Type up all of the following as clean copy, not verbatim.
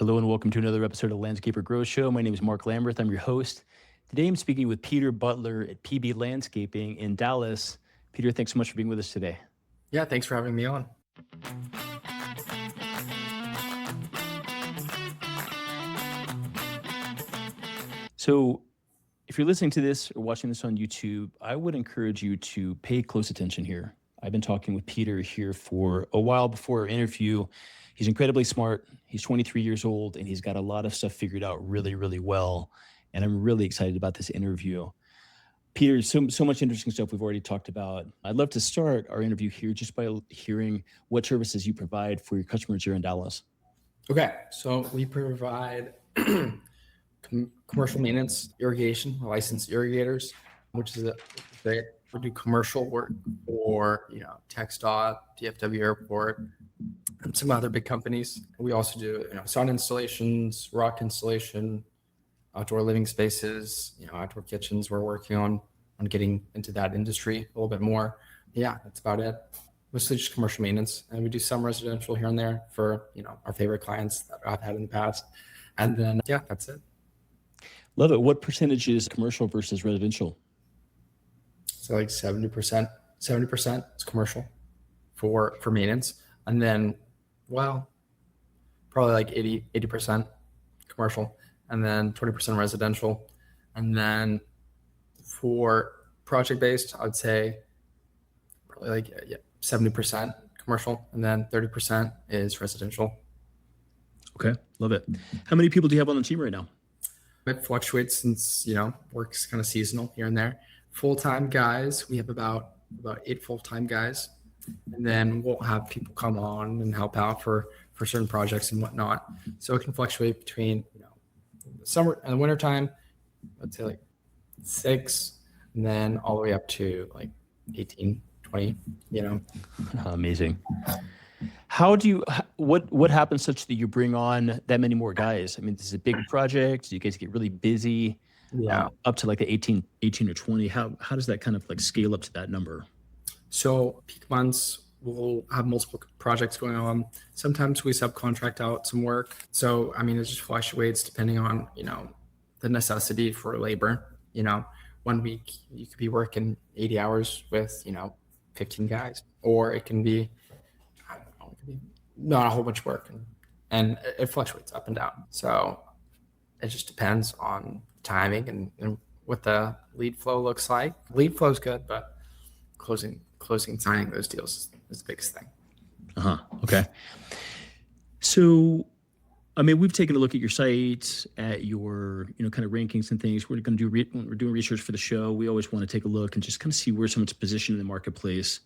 Hello and welcome to another episode of Landscaper Growth Show. My name is Mark Lamberth. I'm your host. Today I'm speaking with Peter Butler at PB Landscaping in Dallas. Peter, thanks so much for being with us today. Yeah, thanks for having me on. So if you're listening to this or watching this on YouTube, I would encourage you to pay close attention here. I've been talking with Peter here for a while before our interview. He's incredibly smart. He's 23 years old, and he's got a lot of stuff figured out really, really well. And I'm really excited about this interview. Peter, so much interesting stuff we've already talked about. I'd love to start our interview here just by hearing what services you provide for your customers here in Dallas. Okay, so we provide commercial maintenance, irrigation, licensed irrigators, which is we do commercial work for TxDOT, DFW Airport, and some other big companies. We also do sauna installations, rock installation, outdoor living spaces, outdoor kitchens. We're working on getting into that industry a little bit more. Yeah, that's about it. Mostly just commercial maintenance, and we do some residential here and there for our favorite clients that I've had in the past. And then that's it. Love it. What percentage is commercial versus residential? So like 70% is commercial for maintenance, and then probably like 80% commercial, and then 20% residential. And then for project based, I would say probably like 70% commercial, and then 30% is residential. Okay, love it. How many people do you have on the team right now? It fluctuates since work's kind of seasonal here and there. Full-time guys, we have about 8 full-time guys, and then we'll have people come on and help out for certain projects and whatnot. So it can fluctuate between the summer and the winter time, let's say like 6, and then all the way up to like 18, 20. Amazing. What happens such that you bring on that many more guys? I mean, this is a big project. You guys get really busy. Up to like the 18 or 20. How does that kind of like scale up to that number? So peak months, we'll have multiple projects going on. Sometimes we subcontract out some work. So, I mean, it just fluctuates depending on, the necessity for labor. 1 week you could be working 80 hours with, 15 guys, or it can be, not a whole bunch of work, and it fluctuates up and down. So it just depends on timing and what the lead flow looks like. Lead flow is good, but closing signing those deals is the biggest thing. Okay. So, I mean, we've taken a look at your site, at your kind of rankings and things. We're going to we're doing research for the show. We always want to take a look and just kind of see where someone's positioned in the marketplace.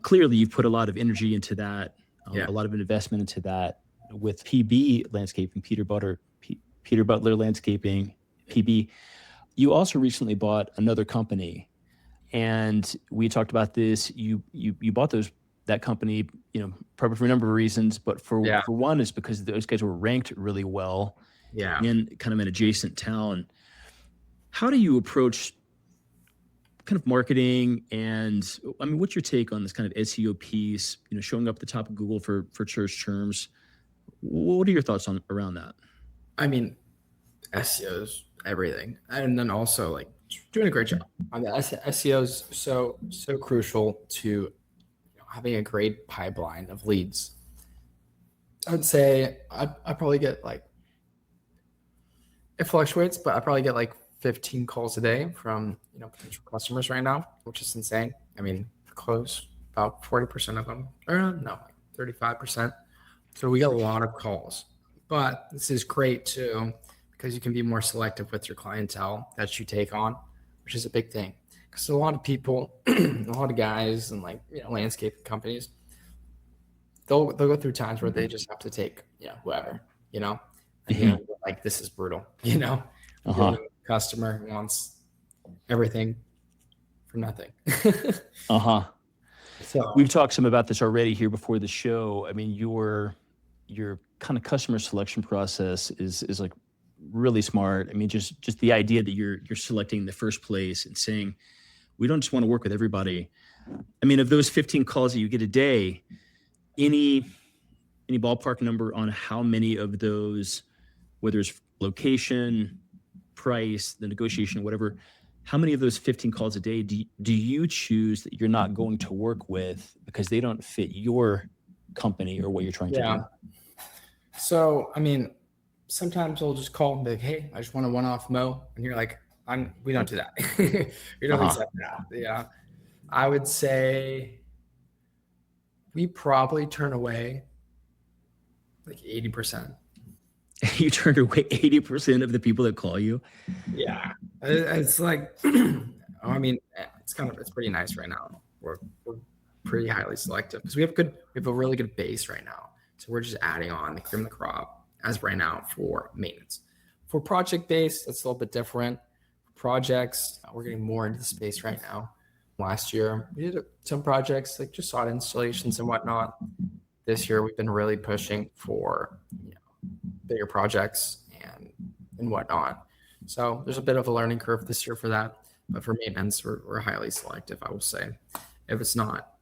Clearly, you've put a lot of energy into that, a lot of investment into that with PB Landscaping, Peter Butler Landscaping, PB. You also recently bought another company, and we talked about this. You bought that company, probably for a number of reasons, but for one is because those guys were ranked really well in kind of an adjacent town. How do you approach kind of marketing? And I mean, what's your take on this kind of SEO piece, showing up at the top of Google for search terms? What are your thoughts around that? I mean, SEO is everything. And then also like doing a great job. I mean, SEO is so crucial to having a great pipeline of leads. I would say I probably get like, it fluctuates, but I probably get like 15 calls a day from potential customers right now, which is insane. I mean, close about 40% of them, or no, like 35%. So we get a lot of calls, but this is great too, because you can be more selective with your clientele that you take on, which is a big thing. Because a lot of people, a lot of guys and landscape companies, they'll go through times where they just have to take whoever, and like this is brutal, Customer wants everything for nothing. So we've talked some about this already here before the show. I mean, your kind of customer selection process is like really smart. I mean, just the idea that you're selecting in the first place and saying, we don't just want to work with everybody. I mean, of those 15 calls that you get a day, any ballpark number on how many of those whether it's location, price, the negotiation, whatever, how many of those 15 calls a day do you choose that you're not going to work with because they don't fit your company or what you're trying to do? So, I mean, sometimes I'll just call and be like, hey, I just want a one-off mow. And you're like, we don't do that. We don't accept that. Yeah. I would say we probably turn away like 80%. You turned away 80% of the people that call you? Yeah. It's like, I mean, it's pretty nice right now. We're pretty highly selective because we have a really good base right now. So we're just adding on the cream of the crop as right now for maintenance. For project based, it's a little bit different. Projects, we're getting more into the space right now. Last year, we did some projects like just sod installations and whatnot. This year, we've been really pushing for bigger projects and whatnot. So there's a bit of a learning curve this year for that. But for maintenance, we're highly selective, I will say. If it's not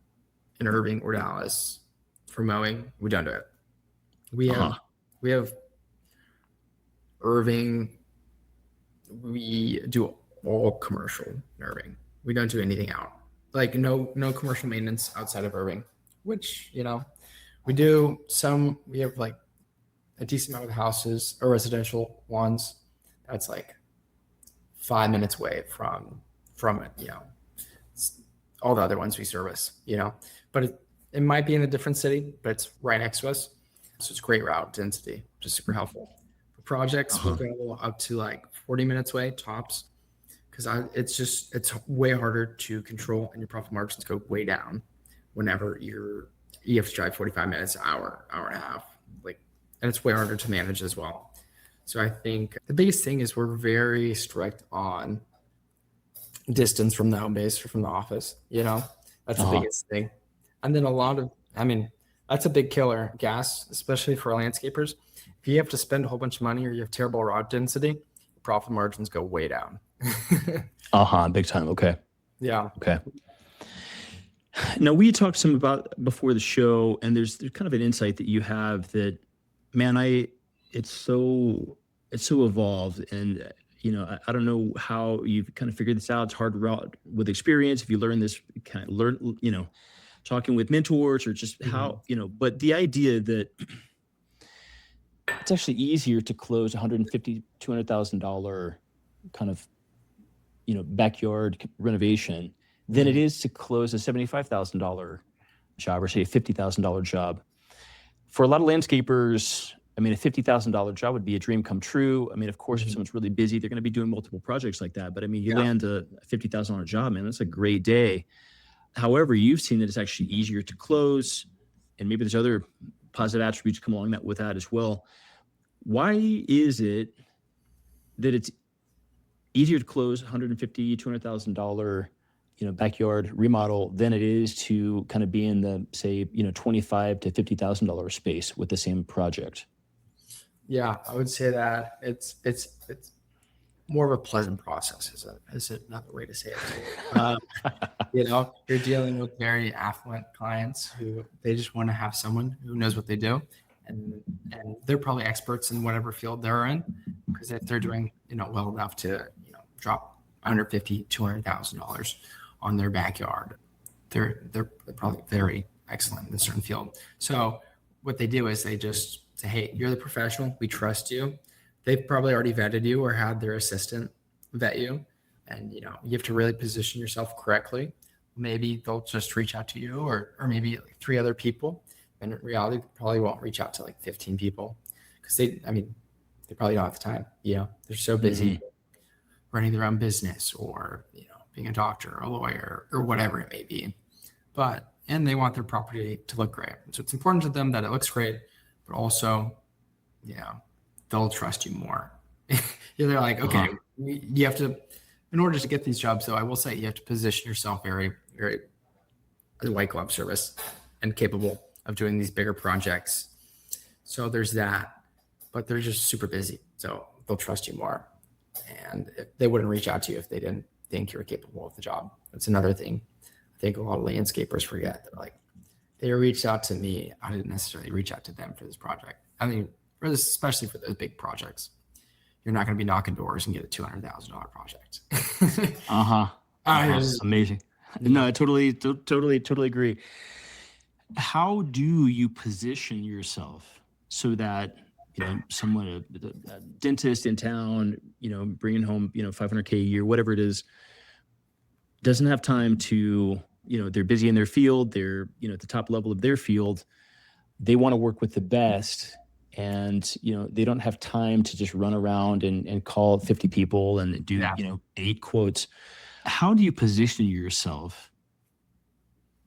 in Irving or Dallas for mowing, we don't do it. We have Irving. We do all commercial in Irving. We don't do anything out. Like no commercial maintenance outside of Irving, which, we do some. We have like a decent amount of houses or residential ones that's like 5 minutes away from it, all the other ones we service, but it might be in a different city, but it's right next to us. So it's great route density, which is super helpful. For projects, we'll go up to like 40 minutes away tops because it's way harder to control and your profit margins go way down whenever you have to drive 45 minutes, hour and a half, and it's way harder to manage as well. So I think the biggest thing is we're very strict on distance from the home base or from the office. That's the biggest thing. And then that's a big killer. Gas, especially for landscapers. If you have to spend a whole bunch of money or you have terrible route density, profit margins go way down. Big time. Okay. Yeah. Okay. Now we talked some about before the show, and there's kind of an insight that you have that, man, it's so evolved, and I don't know how you've kind of figured this out. It's hard to route with experience. If you learn this, talking with mentors or just how, but the idea that it's actually easier to close $150,000, $200,000 kind of, backyard renovation than it is to close a $75,000 job or say a $50,000 job. For a lot of landscapers, a $50,000 job would be a dream come true. Of course, if someone's really busy, they're going to be doing multiple projects like that. But you land a $50,000 job, man, that's a great day. However, you've seen that it's actually easier to close, and maybe there's other positive attributes come along with that as well. Why is it that it's easier to close $150,000, $200,000, backyard remodel than it is to kind of be in the, say, $25,000 to $50,000 space with the same project? Yeah, I would say that it's more of a pleasant process. Is another way to say it? You're dealing with very affluent clients who they just want to have someone who knows what they do, and they're probably experts in whatever field they're in, because if they're doing well enough to drop $150,000, $200,000 on their backyard, they're probably very excellent in a certain field. So what they do is they just say, hey, you're the professional, we trust you. They've probably already vetted you or had their assistant vet you, and you have to really position yourself correctly. Maybe they'll just reach out to you or maybe like 3 other people, and in reality they probably won't reach out to like 15 people because they probably don't have the time. They're so busy running their own business or being a doctor or a lawyer or whatever it may be, and they want their property to look great. So it's important to them that it looks great, but also they'll trust you more. They're like, okay, you have to, in order to get these jobs though, I will say you have to position yourself very, very as a white glove service and capable of doing these bigger projects. So there's that, but they're just super busy. So they'll trust you more. And they wouldn't reach out to you if they didn't think you were capable of the job. That's another thing I think a lot of landscapers forget. They're like, they reached out to me. I didn't necessarily reach out to them for this project. especially for those big projects. You're not going to be knocking doors and get a $200,000 project. Amazing. No, I totally agree. How do you position yourself so that, someone, a dentist in town, bringing home, 500K a year, whatever it is, doesn't have time to, they're busy in their field, they're, at the top level of their field, they want to work with the best, and, they don't have time to just run around and call 50 people and do, 8 quotes. How do you position yourself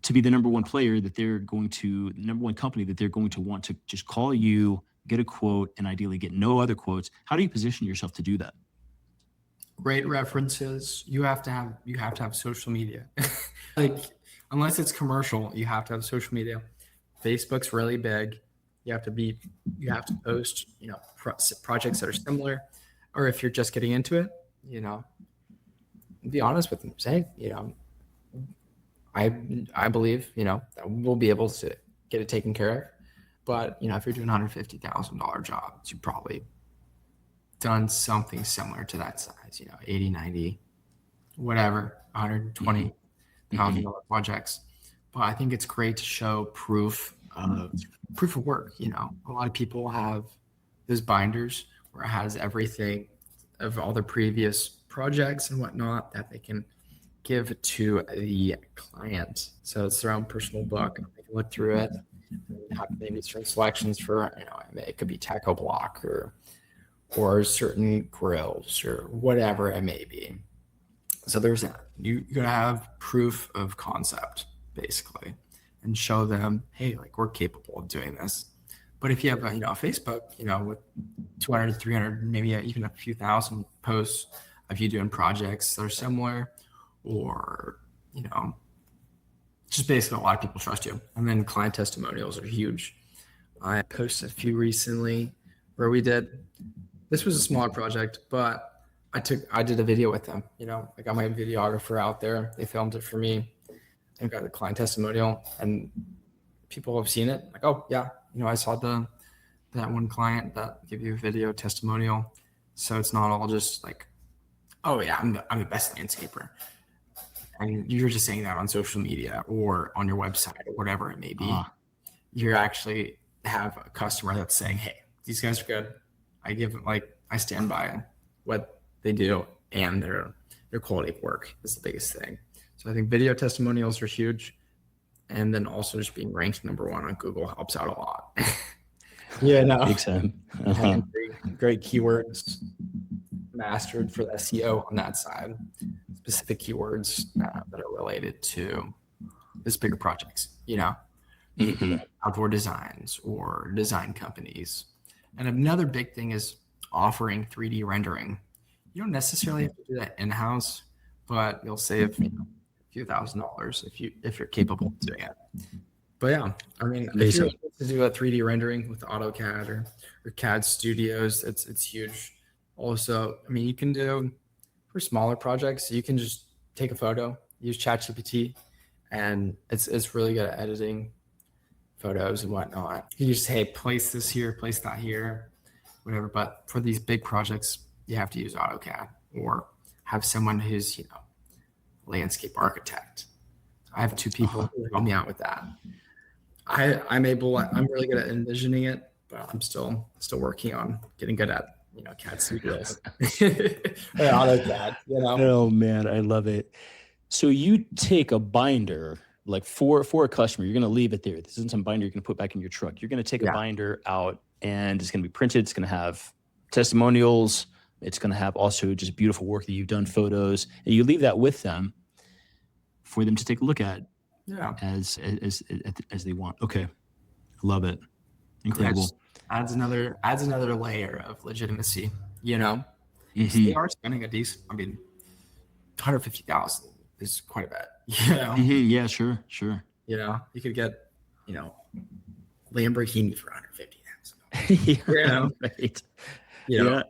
to be the number one player that they're going to, the number one company that they're going to want to just call you, get a quote, and ideally get no other quotes? How do you position yourself to do that? Great references. You have to have social media. Like, unless it's commercial, you have to have social media. Facebook's really big. You have to post, projects that are similar, or if you're just getting into it, be honest with them. Say, I believe, that we'll be able to get it taken care of. But, if you're doing $150,000 jobs, you probably done something similar to that size, 80, 90, whatever, $120,000 projects. But I think it's great to show proof of work. A lot of people have those binders where it has everything of all their previous projects and whatnot that they can give to the client. So it's their own personal book. They can look through it, have maybe certain selections for, it could be taco block or certain grills or whatever it may be. So there's that. You're going to have proof of concept, basically, and show them, hey, like, we're capable of doing this. But if you have, Facebook, with 200, 300, maybe even a few thousand posts of you doing projects that are similar, or, just basically a lot of people trust you. And then client testimonials are huge. I posted a few recently where this was a smaller project, but I did a video with them. I got my videographer out there. They filmed it for me and got the client testimonial, and people have seen it. Like, oh yeah, I saw that one client that gave you a video testimonial. So it's not all just like, oh yeah, I'm the best landscaper. And you're just saying that on social media or on your website or whatever it may be. You actually have a customer that's saying, hey, these guys are good. I stand by what they do, and their quality of work is the biggest thing. So I think video testimonials are huge. And then also just being ranked number 1 on Google helps out a lot. Big time. Great keywords mastered for the SEO on that side. Specific keywords that are related to this bigger projects, outdoor designs or design companies. And another big thing is offering 3D rendering. You don't necessarily have to do that in-house, but you'll save a few $1,000s if you're capable of doing it. But yeah, if you're able to do a 3D rendering with AutoCAD or CAD Studios, it's huge. Also, you can do, for smaller projects, you can just take a photo, use ChatGPT, and it's really good at editing photos and whatnot. You just, hey, place this here, place that here, whatever. But for these big projects, you have to use AutoCAD or have someone who's, landscape architect. I have 2 people who help me out with that. I'm really good at envisioning it, but I'm still working on getting good at, CAD Studios. AutoCAD, Oh man, I love it. So you take a binder, like for a customer, you're going to leave it there. This isn't some binder you're going to put back in your truck. You're going to take a binder out, and it's going to be printed. It's going to have testimonials. It's going to have also just beautiful work that you've done, photos, and you leave that with them for them to take a look at as they want. Okay. Love it. Incredible. Adds another layer of legitimacy, They are spending a decent, 150,000 is quite a bit, Yeah, sure. You could get, Lamborghini for 150,000. Right. That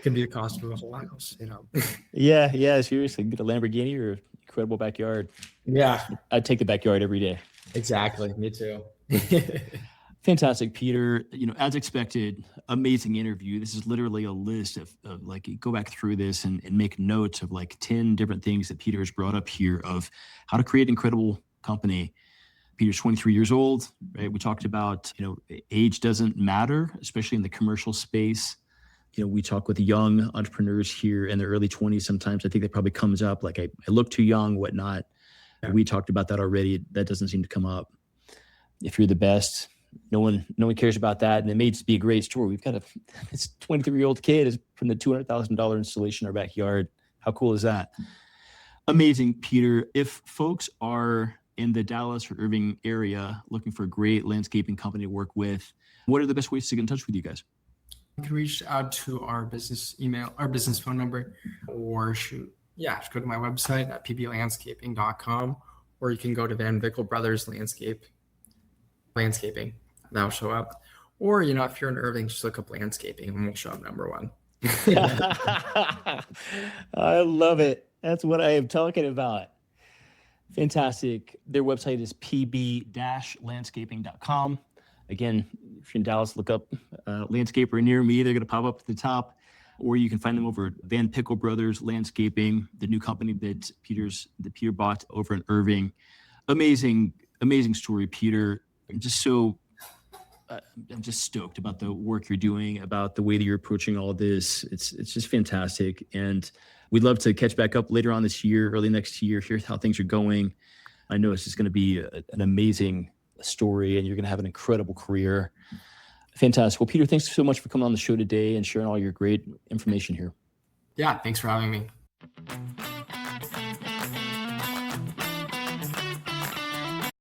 could be the cost of a whole house, Yeah, seriously. Get a Lamborghini or incredible backyard. Yeah. I'd take the backyard every day. Exactly. Me too. Fantastic, Peter. As expected, amazing interview. This is literally a list of like, go back through this and make notes of like 10 different things that Peter has brought up here of how to create an incredible company. Peter's 23 years old, right? We talked about, age doesn't matter, especially in the commercial space. We talk with young entrepreneurs here in their early 20s. Sometimes I think that probably comes up like I look too young, whatnot. Yeah. We talked about that already. That doesn't seem to come up. If you're the best, no one cares about that. And it may just be a great story. We've got this 23-year-old kid is putting a $200,000 installation in our backyard. How cool is that? Amazing, Peter. If folks are in the Dallas or Irving area looking for a great landscaping company to work with, what are the best ways to get in touch with you guys? You can reach out to our business email, our business phone number, or just go to my website at pblandscaping.com, or you can go to Van Vickle Brothers Landscaping. That'll show up. Or, if you're in Irving, just look up landscaping and we'll show up number one. I love it. That's what I am talking about. Fantastic. Their website is pb-landscaping.com. Again, if you're in Dallas, look up landscaper near me. They're going to pop up at the top. Or you can find them over at Van Vickle Brothers Landscaping, the new company that Peter bought over in Irving. Amazing story, Peter. I'm just stoked about the work you're doing, about the way that you're approaching all this. It's just fantastic. And we'd love to catch back up later on this year, early next year, hear how things are going. I know it's just going to be an amazing story and you're going to have an incredible career. Fantastic. Well, Peter, thanks so much for coming on the show today and sharing all your great information here. Yeah, thanks for having me.